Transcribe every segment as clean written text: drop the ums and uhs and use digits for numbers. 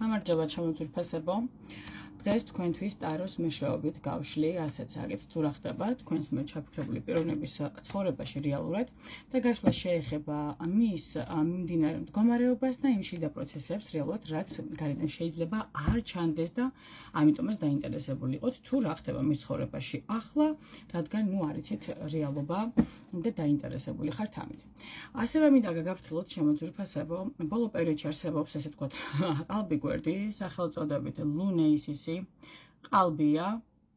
გამარჯობა ჩემოძვირფასებო. დღეს თქვენთვის ტაროს მეშვეობით გავშლი, ასეც აგეთ თუ რა ხდება თქვენს მიერ ჩაფიქრებული პიროვნების ცხოვრებაში რეალურად და გაშლა შეეხება მის მიმდინარე მდგომარეობას და იმ შიდა პროცესებს რეალურად, რაც გარედან შეიძლება არ ჩანდეს და ამიტომაც დაინტერესებული იყოთ თუ რა ხდება მის ცხოვრებაში ახლა, რადგან არიცით რეალობა და დაინტერესებული ხართ ამით. ასევე მინდა გაგაფრთხილოთ ჩემოძვირფასებო, ბოლო პერიოდში არსებობს ესე ვთქვათ ყალბი გვერდი, სახელწოდებით ლუნეისისი ყალბია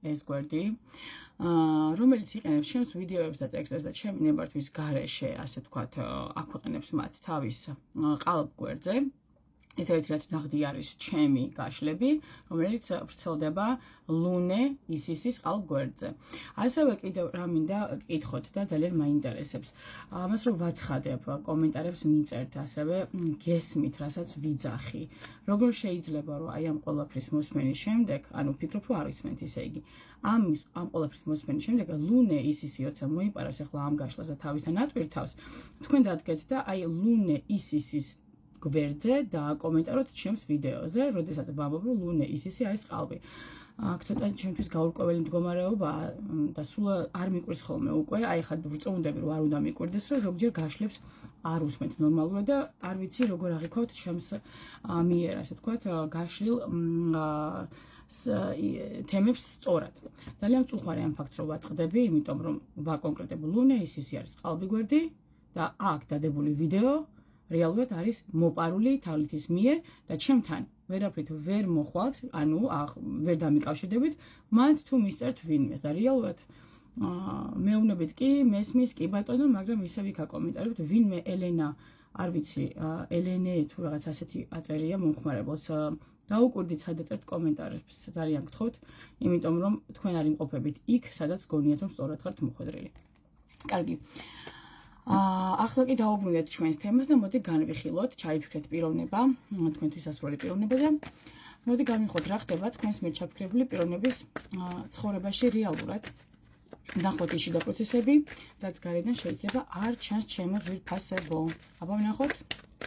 ეს გვერდი, რომელიც იყენებს ჩემს ვიდეოებს და ტექსტებს და ჩემი ნებართვის გარეშე, ასე ვთქვათ, აქვეყნებს მათ თავის ყალბ გვერდზე. ერთ-ერთი რაც ნაღდი არის ჩემი გაშლები, რომელიც ვრცელდება ლუნე ისისის ყალბ გვერდზე. ასევე კიდევ რა მინდა გკითხოთ და ძალიან მაინტერესებს. ამას რომ ვაცხადებ, კომენტარებს მიწერთ, ასევე გესმით, რასაც ვიძახი. როგორ შეიძლება რომ აი ამ ყველაფრის მოსმენის შემდეგ, ანუ ვფიქრობ რომ არ ისმენთ ისე იგი. ამ ყველაფრის მოსმენის შემდეგ ლუნე ისისი როცა მოიპარავს ახლა ამ გაშლას და თავისთან ატვირთავს, თქვენ დადგეთ და აი ლუნე ისისის გვერდზე და კომენტაროთ ჩემს ვიდეოზე, როდესაც ვამბობ რომ ლუნე ისისი არის ყალბი. აქ ცოტა ჩემთვის გაურკვეველი მდგომარეობა და სულ არ მიკვრის ხოლმე უკვე, აი ხა ვრწმუნდები რომ არ უნდა მიკვირდეს, რომ ზოგჯერ გაშლებს არ უსმენთ ნორმალურად და არ ვიცი როგორ აღიქვათ ჩემს მიერ, ასე ვთქვათ, გაშლილ თემებს სწორად. ძალიან მწუხარე ამ ფაქტს რომ ვაწყდები, იმიტომ რომ ვაკონკრეტებ ლუნე ისისი არის ყალბი გვერდი და აქ დადებული ვიდეო რეალურად არის მოპარული თავლეთის მიერ და ჩემთან ვერაფრით ვერ მოხვალთ, ანუ ვერ დამიკავშირდებით, მანდ თუ მისწერთ ვინმეს და რეალურად მეუბნებით კი, მესმის კი ბატონო, მაგრამ ისევ იქა კომენტარებით ვინმე ელენა, არ ვიცი, ელენე თუ რაღაც ასეთი აწერია მომხმარებელს. დაუკვირდით სადაწერთ კომენტარებს, ძალიან გთხოვთ, იმიტომ რომ თქვენ არ იმყოფებით იქ, სადაც გონიათ რომ სწორად ხართ მოხვედრილი. კარგი. ახლა კი დავუბრუნდეთ ჩვენს თემას და მოდი განვიხილოთ, ჩაიფიქრეთ პიროვნება, თქვენთვის ასრული პიროვნება და მოდი განვიხილოთ რა ხდება თქვენს მიერ ჩაფიქრებული პიროვნების ცხოვრებაში რეალურად. ნახოთ ის შიდა პროცესები, რაც გარედან შეიძლება არ ჩანს ჩემოძვირფასებო. აბა ვნახოთ,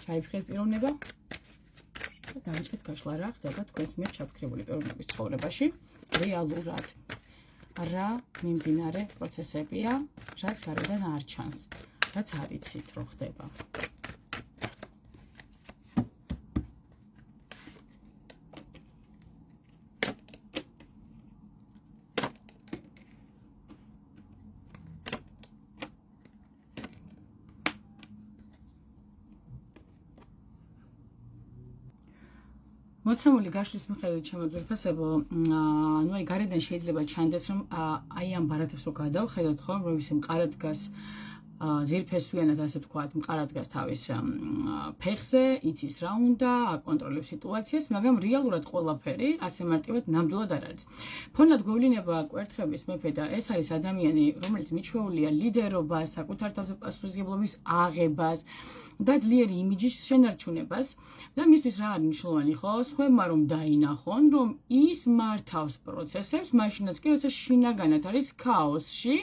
ჩაიფიქრეთ პიროვნება და დავიწყოთ გაშლა რა ხდება თქვენს მიერ ჩაფიქრებული პიროვნების ცხოვრებაში რეალურად. რა მიმდინარე პროცესებია, რაც გარედან არ ჩანს. რაც არ იცით რომ ხდება. მოცემული გაშლის მიხედვით ჩემოძვირფასებო, ანუ აი გარედან შეიძლება ჩანდეს რომ აი ამ ბარათებს რო გადავხედოთ ხომ, რომ ისე მყარად დგას ზირფესვიანად ასე ვთქვათ, მყარად დგას თავის ფეხზე, იცის რა უნდა, აკონტროლებს სიტუაციას, მაგრამ რეალურად ყველაფერი ასე მარტივად ნამდვილად არ არის. ფონად გვევლინება კვერთხების მეფე და ეს არის ადამიანი, რომელიც მიჩვეულია ლიდერობას, საკუთარ თავზე პასუხისმგებლობის აღებას და ძლიერი იმიჯის შენარჩუნებას და მისთვის რა არის მნიშვნელოვანი ხო? სხვებმა რომ დაინახონ, რომ ის მართავს პროცესებს, მაშინაც კი როცა შინაგანად არის ქაოსში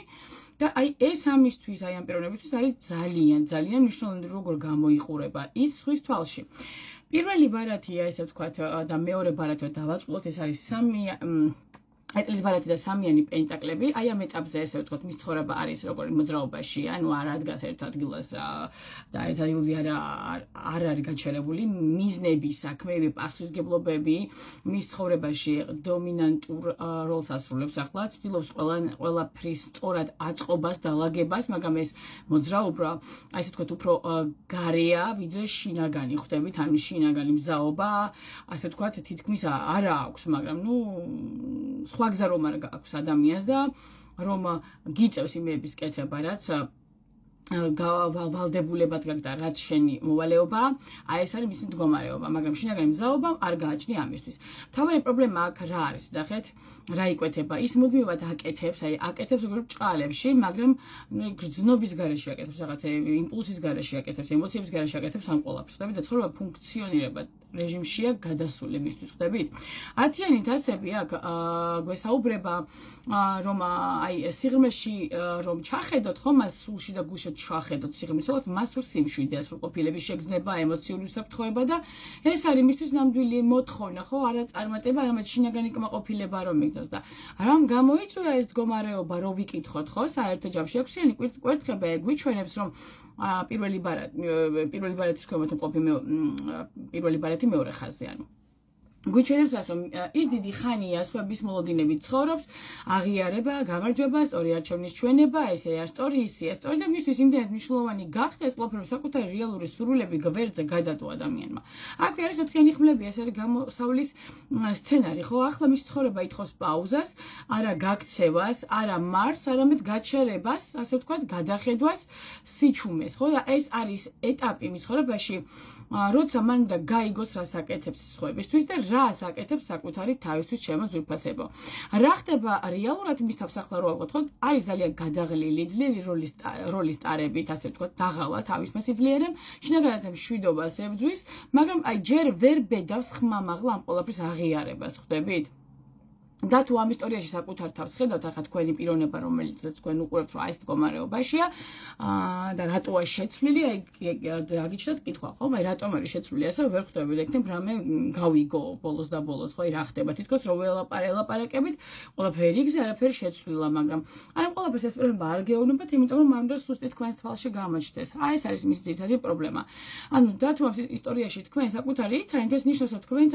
და აი ეს ამისთვის, აი ამ პიროვნებისთვის არის ძალიან მნიშვნელოვანი როგორ გამოიყურება ის სხვის თვალში. პირველი ბარათია, ესე ვთქვათ, და მეორე ბარათი დავაწყლოთ, ეს არის ეტლის ბარათი და სამიანი პენტაკლები. აი ამ ეტაპზე ესე ვთქვათ, მის ცხოვრება არის როგორი მოძრაობაში, ანუ არ ადგას ერთ ადგილას და ერთ ადგილზე არ არის გაჩერებული მიზნები, საქმეები, პასუხისმგებლობები, მის ცხოვრებაში დომინანტურ როლს ასრულებს ახლა, ცდილობს ყველაფრის სწორად აწყობას, დალაგებას, მაგრამ ეს მოძრაობა, აი ესე ვთქვათ, უფრო გარეა, ვიდრე შინაგანი ხვდებით, ანუ შინაგანი მზაობა, ასე ვთქვათ, თითქმის არ აქვს, მაგრამ სხვა გზა რომ არ აქვს ადამიანს და რომ გიწევს იმების კეთება, რაც ვალდებულებად გაგდა, რაც შენი მოვალეობა, აი ეს არის მისი მდგომარეობა, მაგრამ შინაგანი მზაობა არ გააჩნია ამისთვის. მთავარი პრობლემა აქ რა არის, ნახეთ, რა იკვეთება, ის მუდმივად აკეთებს, აი აკეთებს როგორც ჭყალებში, მაგრამ გრძნობის გარეშე აკეთებს, რაღაცა იმპულსის გარეშე აკეთებს, ემოციების გარეშე აკეთებს ამ ყველაფერს. და ცხოვრება ფუნქციონირება რეჟიმშია გადასული მისთვის, ხვდებით? 10-იანი თასები აქ გვესაუბრება რომ აი სიღრმეში რომ ჩახედოთ, ხო, მას სულში და გულში ჩახედოთ სიღრმეს, ალბათ მას სულ სიმშვიდე, სრულყოფილების შეგრძნება, ემოციური უსაფრთხოება და ეს არის მისთვის ნამდვილი მოთხოვნა, ხო, არა წარმატება, არამედ შინაგანი კმაყოფილება რომ მიგდოს და რამ გამოიწვია ეს მდგომარეობა, რომ ვიკითხოთ, ხო, საერთო ჯამში ექვსიანი კვერთხება გვიჩვენებს, რომ პირველი ბარათის ქვემოთ მყოფი პირველი ბარათი მეორე ხაზზე, ანუ გვიჩვენებს azt, რომ ის დიდი ხანია სხვების მოლოდინებით ცხოვრობს, აღიარება, გამარჯვება, სწორი არჩევნის ჩვენება, ესე არ სწორი, ისეა სწორი და მისთვის იმდენად მნიშვნელოვანი გახდა ეს ყველაფერი საკუთარი რეალური სურვილები გვერდზე გადადო ადამიანმა. აქ არის 4-იანი ხმლები, ეს არის გამოსავლის სცენარი, ხო? ახლა მის ცხოვრება ითხოვს პაუზას, არა გაქცევას, არა მარს, არამედ გაჩერებას, ასე ვთქვათ, გადახედვას, სიჩუმეს, ხო? და ეს არის ეტაპი მის ცხოვრებაში, როცა მან უნდა გაიგოს რას აკეთებს სხვებისთვის და რას აკეთებს საკუთარი თავისთვის ჩემო ძვირფასებო. რა ხდება რეალურად მის თავს ახლა რო ავღოთ, არის ძალიან გადაღლილი, ძლიერი როლის ტარებით, ასე ვთქვათ, დაღალა თავისმა სიძლიერემ, შინაგანად მშვიდობას ებძვის, მაგრამ აი ჯერ ვერ ბედავს ხმამაღლა ამ ყველაფრის აღიარებას, ხვდებით? და თუ ამ ისტორიაში საკუთარ თავს ხედავთ, ახლა თქვენი პიროვნება, რომელიც თქვენ უყურებთ, რომ აი ეს მდგომარეობაშია, და რატოა შეცვლილი, აი აგიჩნდათ კითხვა, ხო? აი რატომ არის შეცვლილი, ასე ვერ ხვდებით, ექნებ რამე გავიგო ბოლოს და ბოლოს, ხო? აი რა ხდება, თითქოს რო ველაპარაკებით, ყველაფერი იგზე, არაფერი შეცვლილა, მაგრამ აი ყველაფერს ესპერება არ გეუბნებათ, იმიტომ რომ ამ დროს სუსტი თქვენს თვალში გამოჩნდეს. აი ეს არის მისი ძირითადი პრობლემა. ანუ და თუ ამ ისტორიაში თქვენ საკუთარი იცანით, ეს ნიშნავს, რომ თქვენ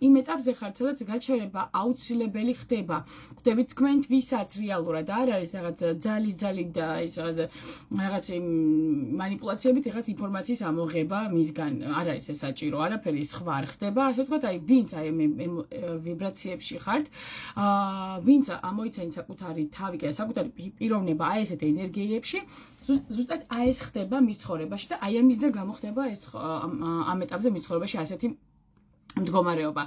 იმ ეტაპზე ხართ, სადაც გაჩერება აუცილებელი ხდება. ხვდებით თქვენთვისაც რეალურად არ არის რაღაც ძალის და ის რაღაც მანიპულაციებით რაღაც ინფორმაციის ამოღება მისგან. არ არის ეს საჭირო, არაფერი სხვა არ ხდება. ასე ვთქვათ, აი ვინც აი ვიბრაციებში ხართ, ვინც ამოიცანით საკუთარი თავი, საკუთარი პიროვნება აი ესეთ ენერგიებში, ზუსტად აი ეს ხდება მის ცხოვრებაში და აი ამისდა გამოხდება ეს ამ ეტაპზე მის ცხოვრებაში ასეთი მდგომარეობა.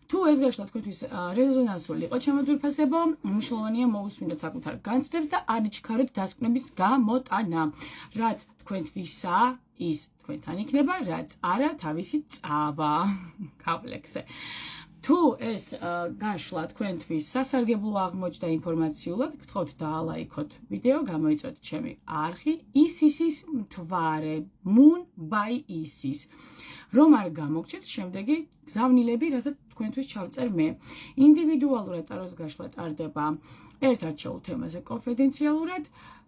თუ ეს გაშლა თქვენთვის რეზონანსული იყო ჩემო ძვირფასებო, მნიშვნელოვანია მოусმინოთ საკუთარ განცდებს და არ იჩქაროთ დასკვნების გამოტანა. რაც თქვენთვისა, ის თქვენთან იქნება, რაც არა თავისი წავა კავლექსზე. თუ ეს გაშლა თქვენთვის სასარგებლო აღმოჩნდა ინფორმაციულად, გთხოვთ დაალაიქოთ ვიდეო, გამოიწვიოთ ჩემი არხი ISIS-ის მთვარე, Moon by ISIS. რომ არ გამოგჩეთ შემდეგი გზავნილები, რასაც თქვენთვის ჩავწერ მე. ინდივიდუალურად ტაროს გაშლა ტარდება ერთ-არჩეულ თემაზე კონფიდენციალურად.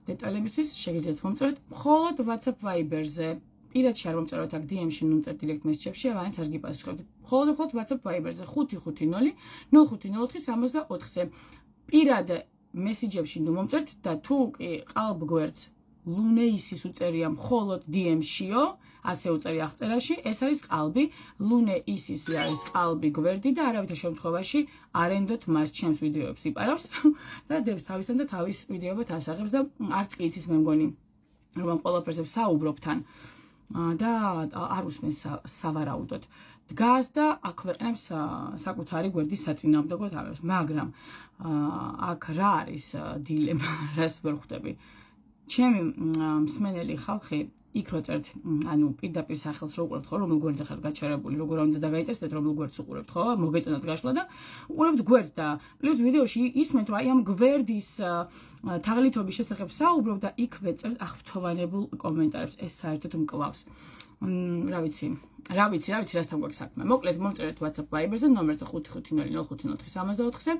დეტალებისთვის შეგიძლიათ მომწეროთ მხოლოდ WhatsApp Viber-ზე. პირადში არ მომწეროთ აქ DM-ში, ნუ direct message-ში, ავანც არ გიპასუხებთ. მხოლოდ WhatsApp Viber-ზე 550 0504 64-ზე. პირად მესიჯებში ნუ მომწერთ და თუ კი ყალბ გვერდს ლუნეისის უწერია მხოლოდ DM-შიო, ასე უწერია აღწერაში, ეს არის ყალბი, ლუნეისისი არის ყალბი გვერდი და არავითარ შემთხვევაში არ ენდოთ მას ჩემს ვიდეოებს იპარავს და დებს თავისთან და თავის ვიდეოებად ასაღებს და არც კი იცის მე მგონი, რომ ამ ყველაფერზე ვსაუბრობ თან და არ უსმენს სავარაუდოდ. დგას და აქვეყნებს საკუთარი გვერდის საწინააღმდეგო თავებს, მაგრამ აქ რა არის დილემა, რას ვერ ხვდები? ჩემი მსმენელი ხალხი იქ რო წერთ, ანუ პირდაპირ სახელს რო უყურებთ, ხო, რომელ გვერდზე ხართ გაჩერებული, როგორ უნდა დაგაიტესტეთ, რომელ გვერდს უყურებთ, ხო, მოგეწონათ გაშლა და უყურებთ გვერდს და პლუს ვიდეოში ისმენთ, რომ აი ამ გვერდის თაღლითობის შესახებ საუბრობ და იქვე წერთ აღფრთოვანებულ კომენტარებს, ეს საერთოდ მკლავს. რა ვიცი, რასთან გვაქვს საქმე. მოკლედ მომწერეთ WhatsApp Viber-ზე ნომერზე 550 0504 64-ზე.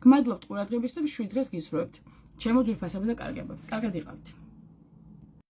გმადლობთ ყურადღებისთვის და მშვიდ დღეს გისურვებთ. ჩემო ძვირფასებო და კარგად იყავით.